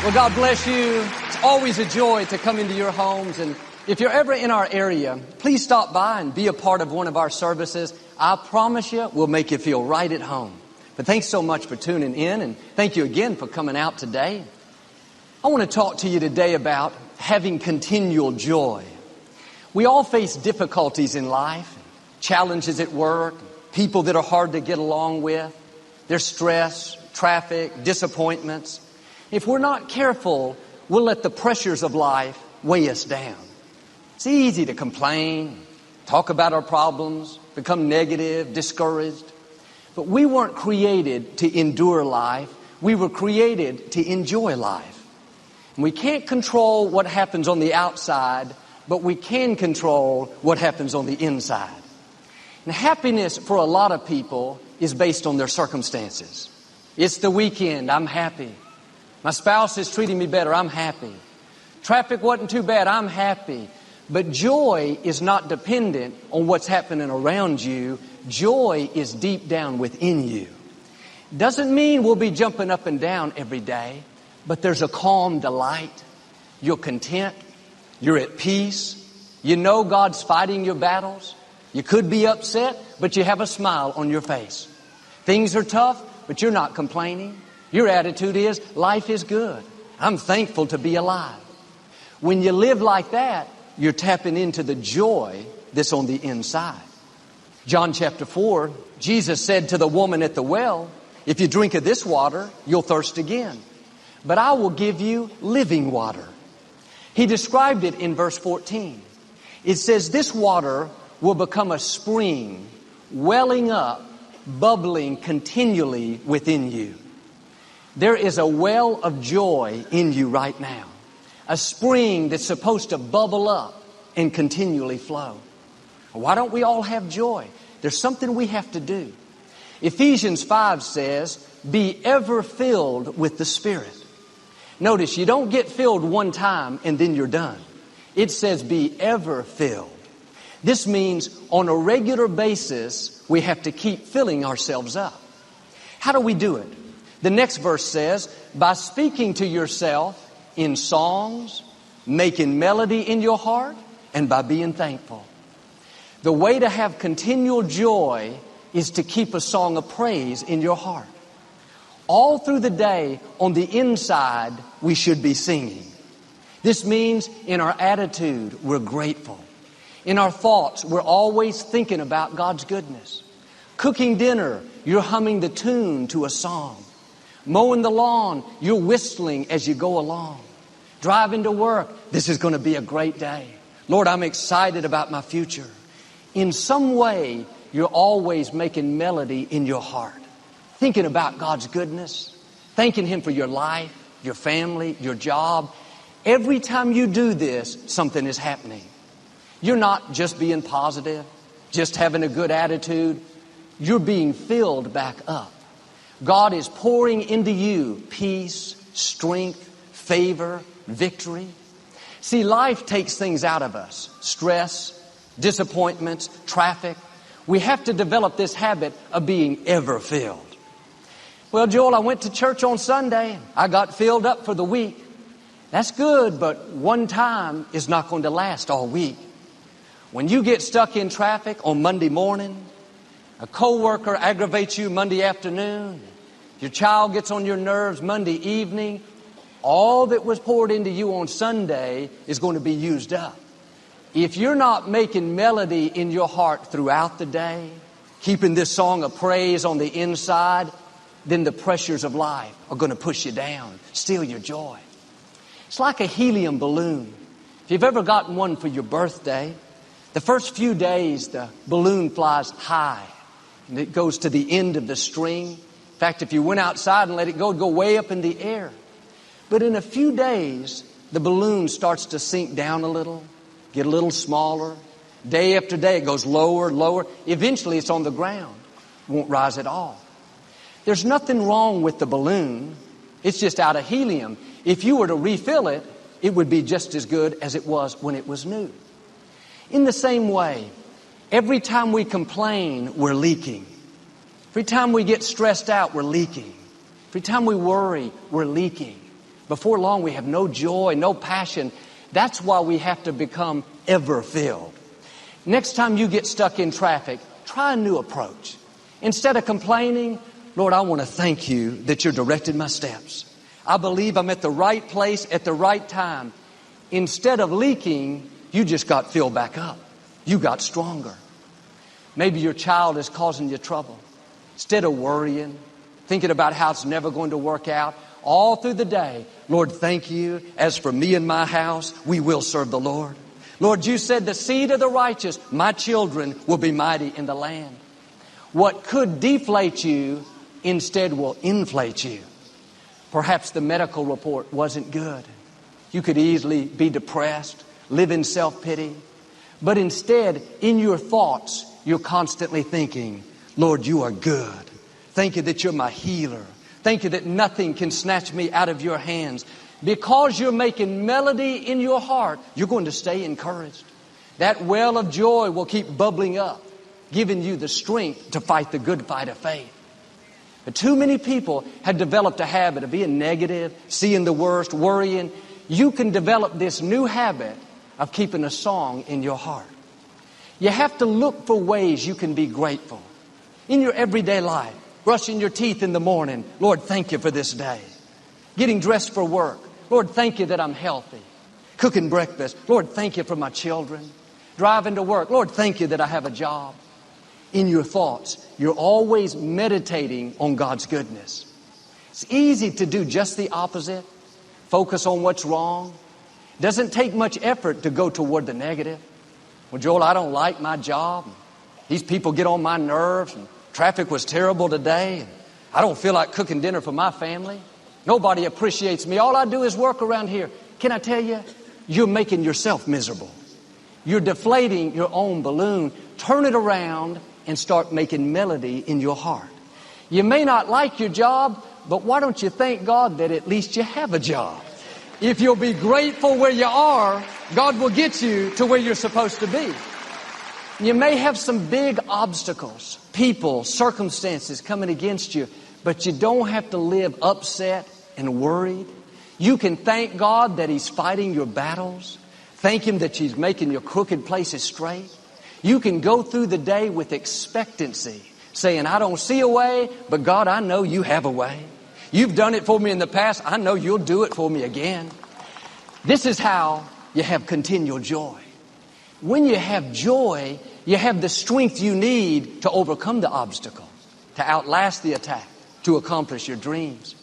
Well, God bless you. It's always a joy to come into your homes. And if you're ever in our area, please stop by and be a part of one of our services. I promise you, we'll make you feel right at home. But thanks so much for tuning in, and thank you again for coming out today. I want to talk to you today about having continual joy. We all face difficulties in life, challenges at work, people that are hard to get along with. There's stress, traffic, disappointments. If we're not careful, we'll let the pressures of life weigh us down. It's easy to complain, talk about our problems, become negative, discouraged. But we weren't created to endure life. We were created to enjoy life. And we can't control what happens on the outside, but we can control what happens on the inside. And happiness for a lot of people is based on their circumstances. It's the weekend, I'm happy. My spouse is treating me better, I'm happy. Traffic wasn't too bad, I'm happy. But joy is not dependent on what's happening around you. Joy is deep down within you. Doesn't mean we'll be jumping up and down every day, but there's a calm delight. You're content. You're at peace. You know God's fighting your battles. You could be upset, but you have a smile on your face. Things are tough, but you're not complaining. Your attitude is, life is good. I'm thankful to be alive. When you live like that, you're tapping into the joy that's on the inside. John chapter 4, Jesus said to the woman at the well, if you drink of this water, you'll thirst again. But I will give you living water. He described it in verse 14. It says this water will become a spring, welling up, bubbling continually within you. There is a well of joy in you right now. A spring that's supposed to bubble up and continually flow. Why don't we all have joy? There's something we have to do. Ephesians 5 says, be ever filled with the Spirit. Notice, you don't get filled one time and then you're done. It says be ever filled. This means on a regular basis, we have to keep filling ourselves up. How do we do it? The next verse says, by speaking to yourself in songs, making melody in your heart, and by being thankful. The way to have continual joy is to keep a song of praise in your heart. All through the day, on the inside, we should be singing. This means in our attitude, we're grateful. In our thoughts, we're always thinking about God's goodness. Cooking dinner, you're humming the tune to a song. Mowing the lawn, you're whistling as you go along. Driving to work, this is going to be a great day. Lord, I'm excited about my future. In some way, you're always making melody in your heart. Thinking about God's goodness. Thanking Him for your life, your family, your job. Every time you do this, something is happening. You're not just being positive, just having a good attitude. You're being filled back up. God is pouring into you peace, strength, favor, victory. See, life takes things out of us. Stress, disappointments, traffic. We have to develop this habit of being ever filled. Well, Joel, I went to church on Sunday. I got filled up for the week. That's good, but one time is not going to last all week. When you get stuck in traffic on Monday morning, a coworker aggravates you Monday afternoon, your child gets on your nerves Monday evening, all that was poured into you on Sunday is going to be used up. If you're not making melody in your heart throughout the day, keeping this song of praise on the inside, then the pressures of life are going to push you down, steal your joy. It's like a helium balloon. If you've ever gotten one for your birthday, the first few days the balloon flies high and it goes to the end of the string. In fact, if you went outside and let it go, it'd go way up in the air. But in a few days, the balloon starts to sink down a little, get a little smaller. Day after day, it goes lower, lower. Eventually, it's on the ground. It won't rise at all. There's nothing wrong with the balloon. It's just out of helium. If you were to refill it, it would be just as good as it was when it was new. In the same way, every time we complain, we're leaking. Every time we get stressed out, we're leaking. Every time we worry, we're leaking. Before long, we have no joy, no passion. That's why we have to become ever-filled. Next time you get stuck in traffic, try a new approach. Instead of complaining, Lord, I want to thank you that you're directing my steps. I believe I'm at the right place at the right time. Instead of leaking, you just got filled back up. You got stronger. Maybe your child is causing you trouble. Instead of worrying, thinking about how it's never going to work out, all through the day, Lord, thank you. As for me and my house, we will serve the Lord. Lord, you said the seed of the righteous, my children, will be mighty in the land. What could deflate you instead will inflate you. Perhaps the medical report wasn't good. You could easily be depressed, live in self-pity. But instead, in your thoughts, you're constantly thinking, Lord, you are good. Thank you that you're my healer. Thank you that nothing can snatch me out of your hands. Because you're making melody in your heart, you're going to stay encouraged. That well of joy will keep bubbling up, giving you the strength to fight the good fight of faith. But too many people have developed a habit of being negative, seeing the worst, worrying. You can develop this new habit of keeping a song in your heart. You have to look for ways you can be grateful. In your everyday life, brushing your teeth in the morning, Lord, thank you for this day. Getting dressed for work, Lord, thank you that I'm healthy. Cooking breakfast, Lord, thank you for my children. Driving to work, Lord, thank you that I have a job. In your thoughts, you're always meditating on God's goodness. It's easy to do just the opposite. Focus on what's wrong. It doesn't take much effort to go toward the negative. Well, Joel, I don't like my job. These people get on my nerves. And traffic was terrible today. And I don't feel like cooking dinner for my family. Nobody appreciates me. All I do is work around here. Can I tell you? You're making yourself miserable. You're deflating your own balloon. Turn it around and start making melody in your heart. You may not like your job, but why don't you thank God that at least you have a job? If you'll be grateful where you are, God will get you to where you're supposed to be. You may have some big obstacles, people, circumstances coming against you, but you don't have to live upset and worried. You can thank God that He's fighting your battles. Thank Him that He's making your crooked places straight. You can go through the day with expectancy, saying, I don't see a way, but God, I know you have a way. You've done it for me in the past. I know you'll do it for me again. This is how you have continual joy. When you have joy, you have the strength you need to overcome the obstacle, to outlast the attack, to accomplish your dreams.